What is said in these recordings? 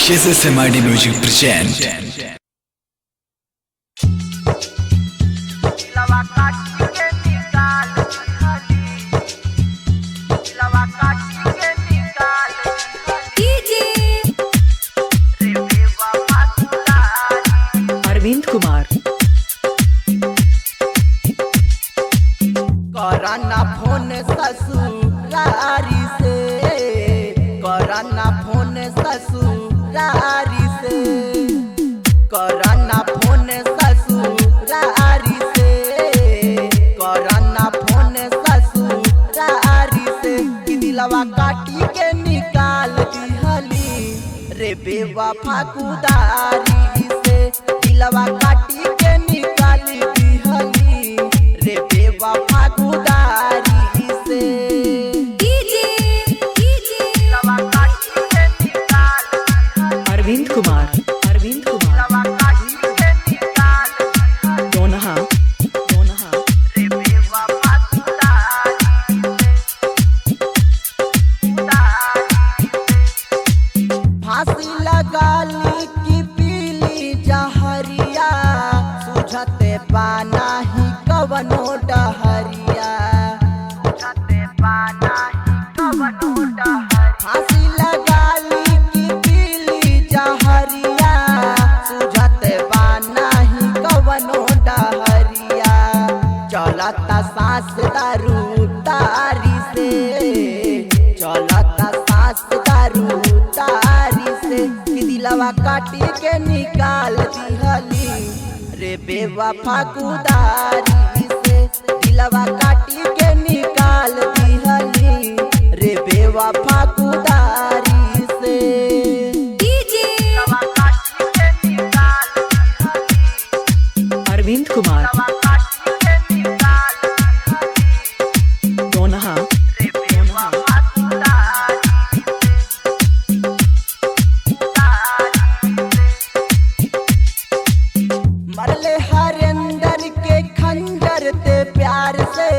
SSMRD Music present. Arvind Kumar. कराना phone ससुरारी से, कराना फोन ससुरारी से, कराना फोन ससुरारी से, कराना फोन ससुरारी से। कि दिलवा काटी के निकाल दिहली रे बेवफा कुदारी से, दिलवा काटी के निकाल दिहली रे बेवफा कुदारी से। अरविंद कुमार। अरविंद कुमार। दोनहा दोनहा फांसी लगाली की पीली जहरिया, सुझते पाना ही कवनो डहरिया, फांसी लगाली की पीली जहरिया, सुझते पाना ही कवनो डहरिया। चलता सांस दारू तारी से, चलता सांस दारू तारी से। कि दिलवा काटी के निकाल दिहली रे बेवफा कुदारी से, दिलवा काटी के निकाल दिहली रे बेवफा कुदारी से। अरविंद कुमार। दोनहा दोनहा मरले हरेंदर के खंजर ते प्यार से,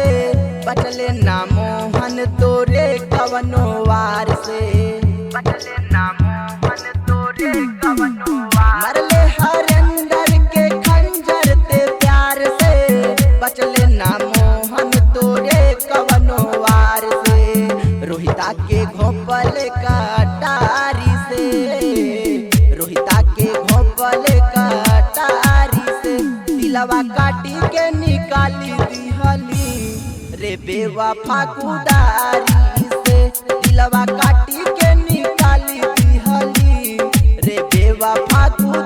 बचले ना मोहन तोरे कवनो वार से, बचले ना मोहन तोरे कवनो वार। मरले हरेंदर के खंजर ते प्यार से, बचले ना मोहन तोरे कवनो वार से। रोहिता के घोपल कटारी से, रोहिता के घोपल कटारी से। दिलवा काटी के निकाली दिहली रे बेवफा कुदारी से, दिलवा काटी के निकाली दिहली रे बेवफा कुदारी।